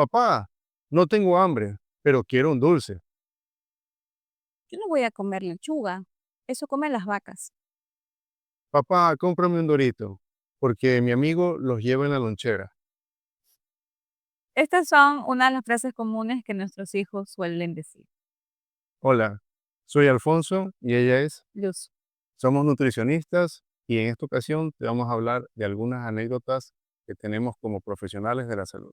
Papá, no tengo hambre, pero quiero un dulce. Yo no voy a comer lechuga, eso comen las vacas. Papá, cómprame un Dorito, porque mi amigo los lleva en la lonchera. Estas son una de las frases comunes que nuestros hijos suelen decir. Hola, soy Alfonso y ella es. Luz. Somos nutricionistas y en esta ocasión te vamos a hablar de algunas anécdotas que tenemos como profesionales de la salud.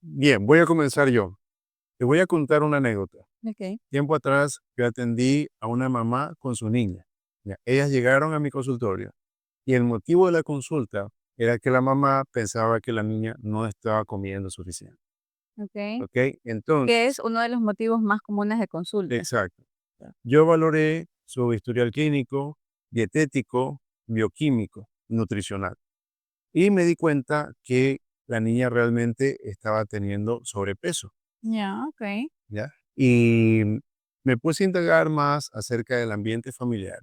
Bien, voy a comenzar yo. Te voy a contar una anécdota. Ok. Tiempo atrás yo atendí a una mamá con su niña. Ya, ellas llegaron a mi consultorio y el motivo de la consulta era que la mamá pensaba que la niña no estaba comiendo suficiente. Ok. ¿Ok? Que es Entonces, uno de los motivos más comunes de consulta. exacto. Yo valoré su historial clínico, dietético, bioquímico, nutricional y me di cuenta que la niña realmente estaba teniendo sobrepeso. Ya, ok. ¿Ya? Y me puse a indagar más acerca del ambiente familiar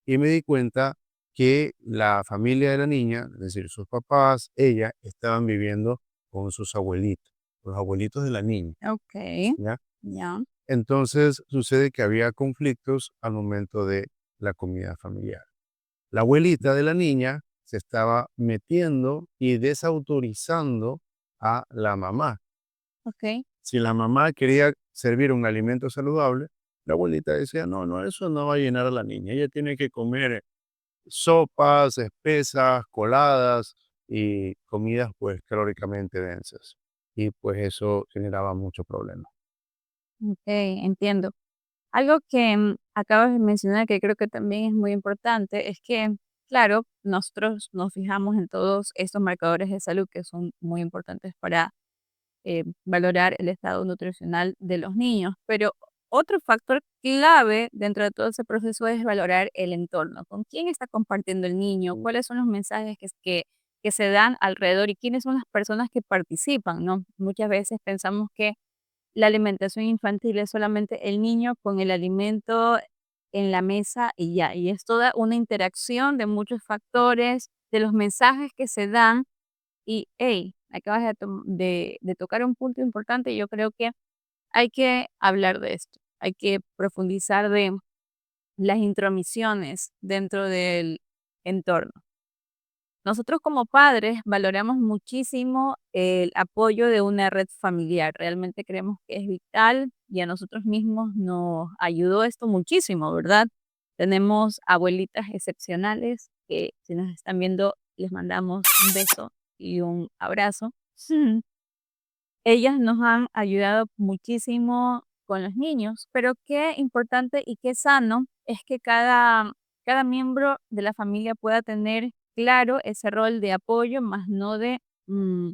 y me di cuenta que la familia de la niña, es decir, sus papás, ella, estaban viviendo con sus abuelitos, los abuelitos de la niña, Ok. ¿ya? Ya. Entonces sucede que había conflictos al momento de la comida familiar. La abuelita de la niña se estaba metiendo y desautorizando a la mamá. Ok. Si la mamá quería servir un alimento saludable, la abuelita decía, no, no, eso no va a llenar a la niña. Ella tiene que comer sopas espesas, coladas y comidas pues calóricamente densas. Y pues eso generaba mucho problema. Ok, entiendo. Algo que acabas de mencionar que creo que también es muy importante es que, claro, nosotros nos fijamos en todos estos marcadores de salud que son muy importantes para valorar el estado nutricional de los niños. Pero otro factor clave dentro de todo ese proceso es valorar el entorno. ¿Con quién está compartiendo el niño? ¿Cuáles son los mensajes que se dan alrededor y quiénes son las personas que participan? ¿No? Muchas veces pensamos que la alimentación infantil es solamente el niño con el alimento en la mesa y ya. Y es toda una interacción de muchos factores, de los mensajes que se dan y, hey, acabas de tocar un punto importante. Yo creo que hay que hablar de esto. Hay que profundizar de las intromisiones dentro del entorno. Nosotros como padres valoramos muchísimo el apoyo de una red familiar. Realmente creemos que es vital y a nosotros mismos nos ayudó esto muchísimo, ¿verdad? Tenemos abuelitas excepcionales que si nos están viendo les mandamos un beso y un abrazo. Ellas nos han ayudado muchísimo con los niños, pero qué importante y qué sano es que cada miembro de la familia pueda tener claro ese rol de apoyo, más no de mm,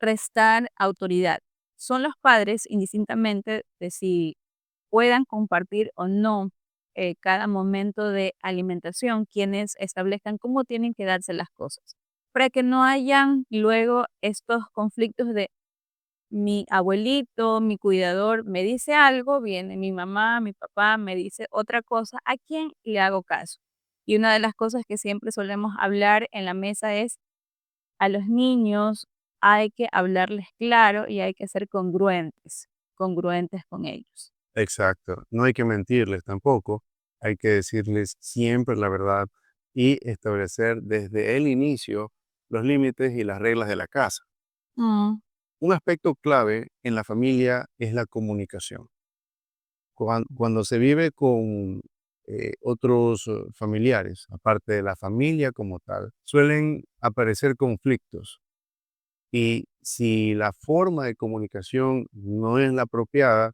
restar autoridad. Son los padres, indistintamente de si puedan compartir o no cada momento de alimentación, quienes establezcan cómo tienen que darse las cosas, para que no hayan luego estos conflictos de mi abuelito, mi cuidador me dice algo, viene mi mamá, mi papá me dice otra cosa, ¿a quién le hago caso? Y una de las cosas que siempre solemos hablar en la mesa es a los niños hay que hablarles claro y hay que ser congruentes con ellos. Exacto. No hay que mentirles tampoco. Hay que decirles siempre la verdad y establecer desde el inicio los límites y las reglas de la casa. Mm, Un aspecto clave en la familia es la comunicación. Cuando se vive con otros familiares, aparte de la familia como tal, suelen aparecer conflictos. Y si la forma de comunicación no es la apropiada,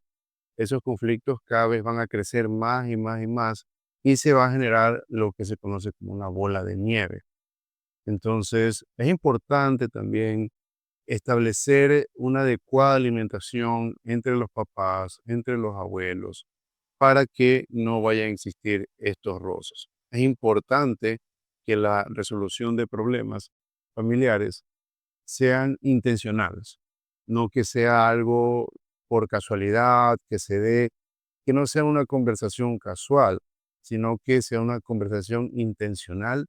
esos conflictos cada vez van a crecer más y más y más y se va a generar lo que se conoce como una bola de nieve. Entonces, es importante también establecer una adecuada alimentación entre los papás, entre los abuelos, para que no vayan a existir estos roces. Es importante que la resolución de problemas familiares sean intencionales, no que sea algo por casualidad, que se dé, que no sea una conversación casual, sino que sea una conversación intencional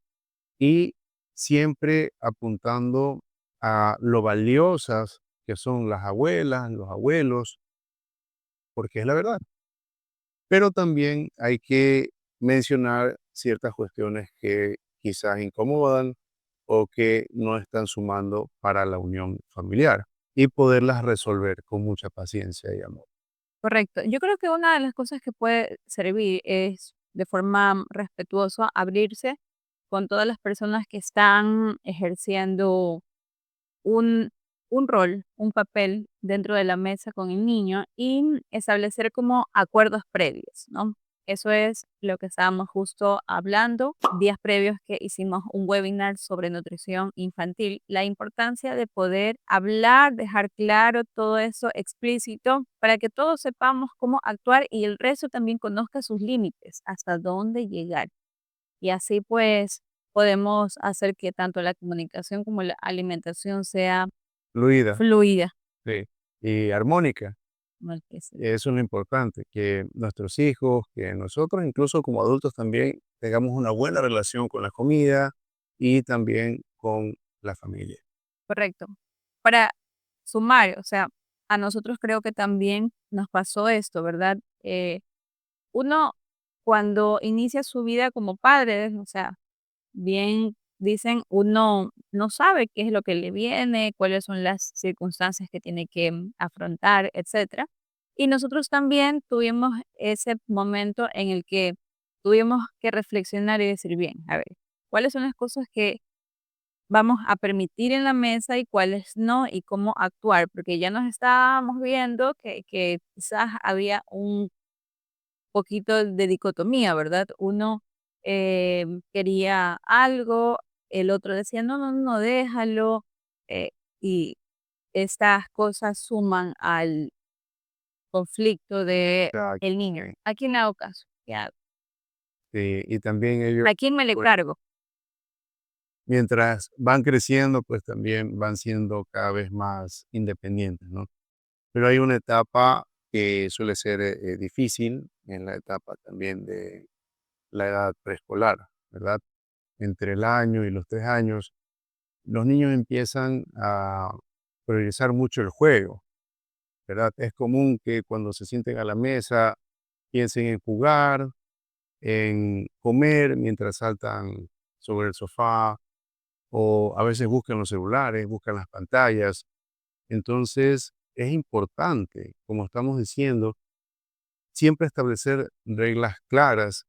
y siempre apuntando a lo valiosas que son las abuelas, los abuelos, porque es la verdad. Pero también hay que mencionar ciertas cuestiones que quizás incomodan o que no están sumando para la unión familiar y poderlas resolver con mucha paciencia y amor. Correcto. Yo creo que una de las cosas que puede servir es, de forma respetuosa, abrirse con todas las personas que están ejerciendo un, un rol, un papel dentro de la mesa con el niño y establecer como acuerdos previos, ¿no? Eso es lo que estábamos justo hablando días previos que hicimos un webinar sobre nutrición infantil, la importancia de poder hablar, dejar claro todo eso explícito para que todos sepamos cómo actuar y el resto también conozca sus límites, hasta dónde llegar. Y así pues podemos hacer que tanto la comunicación como la alimentación sea Fluida, fluida. sí, y armónica. Como que se- Eso es lo importante, que nuestros hijos, que nosotros incluso como adultos también tengamos una buena relación con la comida y también con la familia. Correcto. Para sumar, o sea, a nosotros creo que también nos pasó esto, ¿verdad? Uno cuando inicia su vida como padre, o sea, bien dicen, uno no sabe qué es lo que le viene, cuáles son las circunstancias que tiene que afrontar, etcétera. Y nosotros también tuvimos ese momento en el que tuvimos que reflexionar y decir, bien, a ver, ¿cuáles son las cosas que vamos a permitir en la mesa y cuáles no y cómo actuar? Porque ya nos estábamos viendo que quizás había un poquito de dicotomía, ¿verdad? Uno quería algo, el otro decía, no, no, no, déjalo, eh, y estas cosas suman al conflicto de Exacto, el niño. sí. ¿A quién le hago caso? ¿Qué hago? Sí, y también ellos, ¿A quién me le pues, cargo? mientras van creciendo, pues también van siendo cada vez más independientes, ¿no? Pero hay una etapa que suele ser difícil, en la etapa también de la edad preescolar, ¿verdad? Entre el año y los 3 años, los niños empiezan a priorizar mucho el juego, ¿verdad? Es común que cuando se sienten a la mesa piensen en jugar, en comer mientras saltan sobre el sofá o a veces buscan los celulares, buscan las pantallas. Entonces, es importante, como estamos diciendo, siempre establecer reglas claras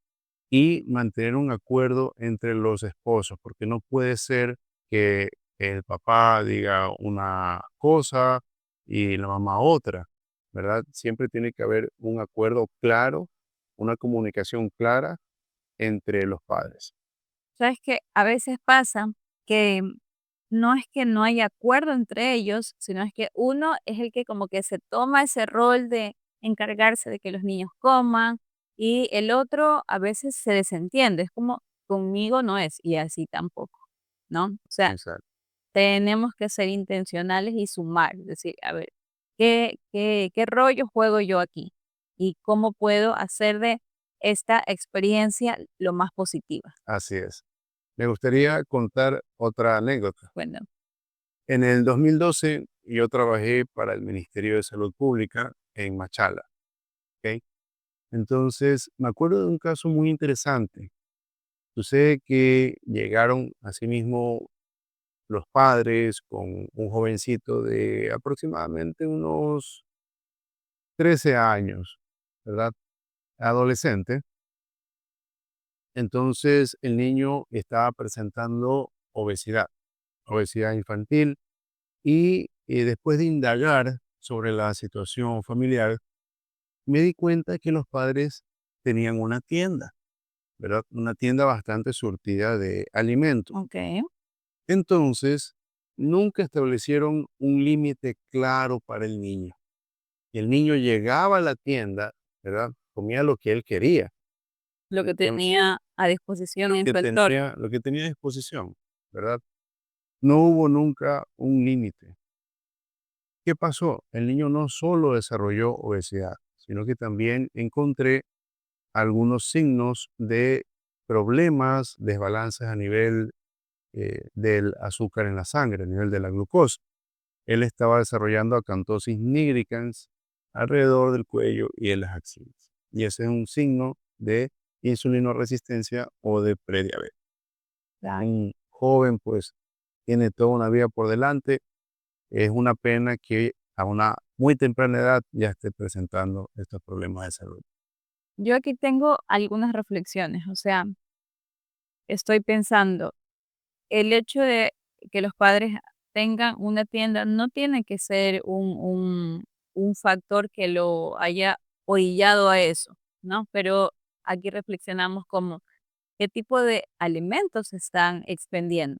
y mantener un acuerdo entre los esposos, porque no puede ser que el papá diga una cosa y la mamá otra, ¿verdad? Siempre tiene que haber un acuerdo claro, una comunicación clara entre los padres. Sabes que a veces pasa que no es que no haya acuerdo entre ellos, sino es que uno es el que como que se toma ese rol de encargarse de que los niños coman y el otro a veces se desentiende, es como conmigo no es y así tampoco, ¿no? O sea, Exacto. tenemos que ser intencionales y sumar, es decir, a ver, ¿qué rollo juego yo aquí? ¿Y cómo puedo hacer de esta experiencia lo más positiva? Así es. Me gustaría contar otra anécdota. Bueno, En el 2012 yo trabajé para el Ministerio de Salud Pública en Machala, ¿ok? Entonces, me acuerdo de un caso muy interesante. Sucede que llegaron asimismo los padres con un jovencito de aproximadamente unos 13 años, ¿verdad? Adolescente. Entonces, el niño estaba presentando obesidad, obesidad infantil, y después de indagar sobre la situación familiar, me di cuenta que los padres tenían una tienda, ¿verdad? Una tienda bastante surtida de alimentos. ok. Entonces, nunca establecieron un límite claro para el niño. Y el niño llegaba a la tienda, ¿verdad? Comía lo que él quería. Lo que Entonces, tenía a disposición en que su entorno. tenía, lo que tenía a disposición, ¿verdad? No hubo nunca un límite. ¿Qué pasó? El niño no solo desarrolló obesidad, sino que también encontré algunos signos de problemas, desbalances a nivel del azúcar en la sangre, a nivel de la glucosa. Él estaba desarrollando acantosis nigricans alrededor del cuello y en las axilas. Y ese es un signo de insulinoresistencia o de prediabetes. Un joven pues tiene toda una vida por delante. Es una pena que a una muy temprana edad ya esté presentando estos problemas de salud. Yo aquí tengo algunas reflexiones, o sea, estoy pensando, el hecho de que los padres tengan una tienda no tiene que ser un factor que lo haya orillado a eso, ¿no? Pero aquí reflexionamos como qué tipo de alimentos se están expendiendo,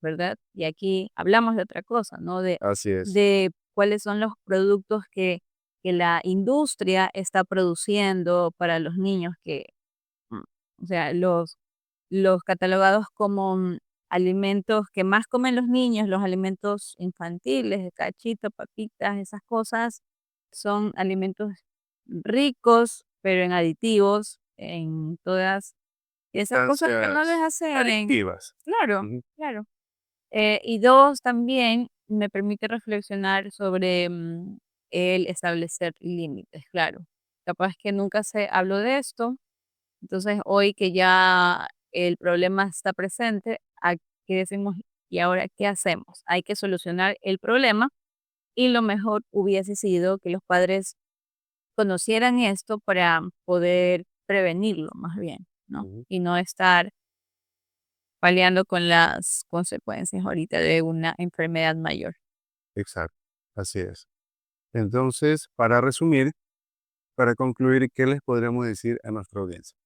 ¿verdad? Y aquí hablamos de otra cosa, ¿no? Así es. De cuáles son los productos que la industria está produciendo para los niños mm, o sea, los catalogados como alimentos que más comen los niños, los alimentos infantiles, cachito, papitas, esas cosas, son alimentos ricos, pero en aditivos, en todas esas cosas que no les Sustancias hacen. adictivas. Claro, Ujú. claro. Y 2 también me permite reflexionar sobre, el establecer límites, claro. Capaz que nunca se habló de esto, entonces hoy que ya el problema está presente, aquí decimos: "¿Y ahora qué hacemos?". Hay que solucionar el problema y lo mejor hubiese sido que los padres conocieran esto para poder prevenirlo más bien, ¿no? Ujú. Y no estar paliando con las consecuencias ahorita de una enfermedad mayor. Exacto, así es. Entonces, para resumir, para concluir, ¿qué les podríamos decir a nuestra audiencia?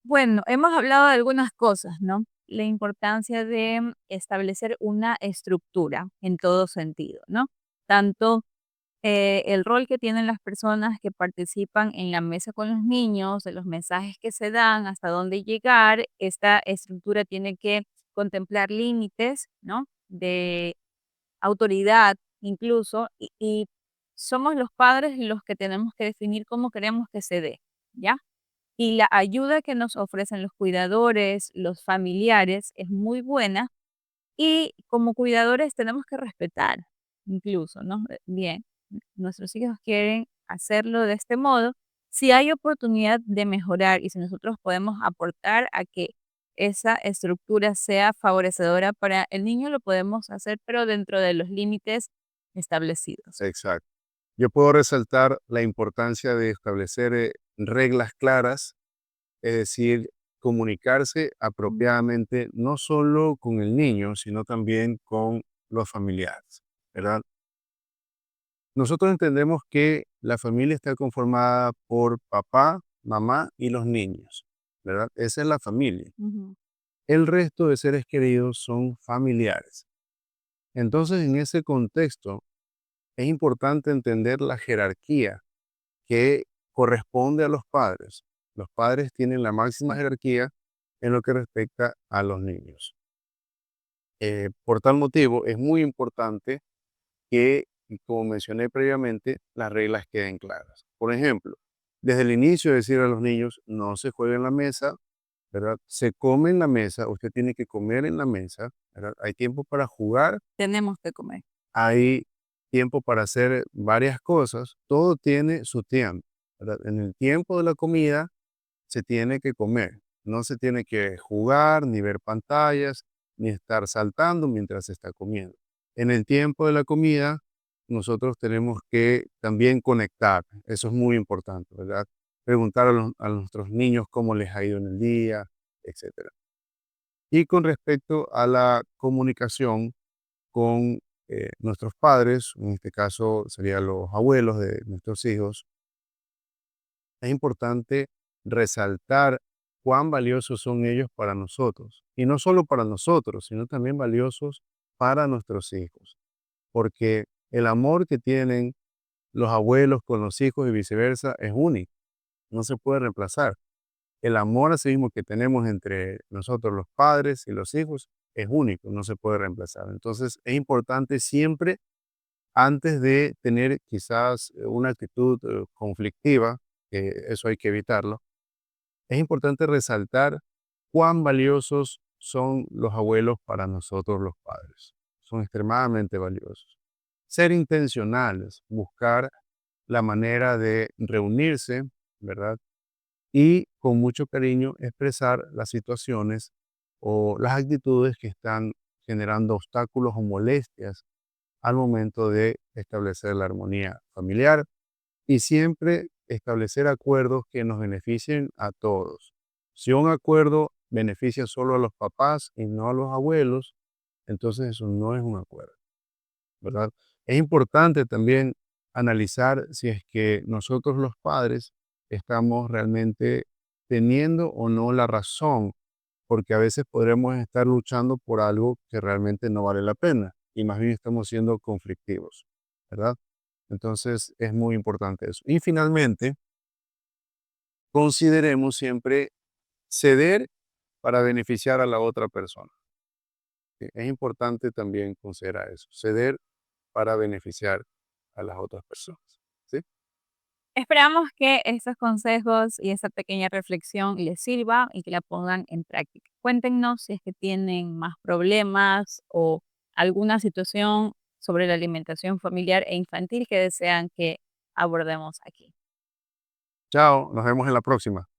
Bueno, hemos hablado de algunas cosas, ¿no? La importancia de establecer una estructura en todo sentido, ¿no? Tanto el rol que tienen las personas que participan en la mesa con los niños, de los mensajes que se dan, hasta dónde llegar, esta estructura tiene que contemplar límites, ¿no? De autoridad incluso, y somos los padres los que tenemos que definir cómo queremos que se dé, ¿ya? Y la ayuda que nos ofrecen los cuidadores, los familiares, es muy buena y como cuidadores tenemos que respetar incluso, ¿no? Bien, nuestros hijos quieren hacerlo de este modo. Si hay oportunidad de mejorar y si nosotros podemos aportar a que esa estructura sea favorecedora para el niño, lo podemos hacer, pero dentro de los límites establecidos. Exacto. Yo puedo resaltar la importancia de establecer reglas claras, es decir, comunicarse Ujú, apropiadamente no solo con el niño, sino también con los familiares, ¿verdad? Nosotros entendemos que la familia está conformada por papá, mamá y los niños, ¿verdad? Esa es la familia. ujú, El resto de seres queridos son familiares. Entonces, en ese contexto, es importante entender la jerarquía que corresponde a los padres. Los padres tienen la máxima sí, jerarquía en lo que respecta a los niños. Por tal motivo, es muy importante que, y como mencioné previamente, las reglas queden claras. Por ejemplo, desde el inicio decir a los niños, no se juega en la mesa, ¿verdad? Se come en la mesa, usted tiene que comer en la mesa, ¿verdad? Hay tiempo para jugar, tenemos que comer. hay tiempo para hacer varias cosas, todo tiene su tiempo, ¿verdad? En el tiempo de la comida se tiene que comer, no se tiene que jugar, ni ver pantallas, ni estar saltando mientras se está comiendo. En el tiempo de la comida, nosotros tenemos que también conectar, eso es muy importante, ¿verdad? Preguntar a nuestros niños cómo les ha ido en el día, etcétera. Y con respecto a la comunicación con nuestros padres, en este caso serían los abuelos de nuestros hijos, es importante resaltar cuán valiosos son ellos para nosotros. Y no solo para nosotros, sino también valiosos para nuestros hijos. Porque el amor que tienen los abuelos con los hijos y viceversa es único, no se puede reemplazar. El amor así mismo que tenemos entre nosotros los padres y los hijos es único, no se puede reemplazar. Entonces es importante siempre, antes de tener quizás una actitud conflictiva, que eso hay que evitarlo, es importante resaltar cuán valiosos son los abuelos para nosotros los padres. Son extremadamente valiosos. Ser intencionales, buscar la manera de reunirse, ¿verdad? Y con mucho cariño expresar las situaciones o las actitudes que están generando obstáculos o molestias al momento de establecer la armonía familiar y siempre establecer acuerdos que nos beneficien a todos. Si un acuerdo beneficia solo a los papás y no a los abuelos, entonces eso no es un acuerdo, ¿verdad? Es importante también analizar si es que nosotros los padres estamos realmente teniendo o no la razón, porque a veces podremos estar luchando por algo que realmente no vale la pena y más bien estamos siendo conflictivos, ¿verdad? Entonces es muy importante eso. Y finalmente, consideremos siempre ceder para beneficiar a la otra persona. ¿Sí? Es importante también considerar eso, ceder para beneficiar a las otras personas. ¿Sí? Esperamos que estos consejos y esa pequeña reflexión les sirva y que la pongan en práctica. Cuéntenos si es que tienen más problemas o alguna situación sobre la alimentación familiar e infantil que desean que abordemos aquí. Chao, nos vemos en la próxima.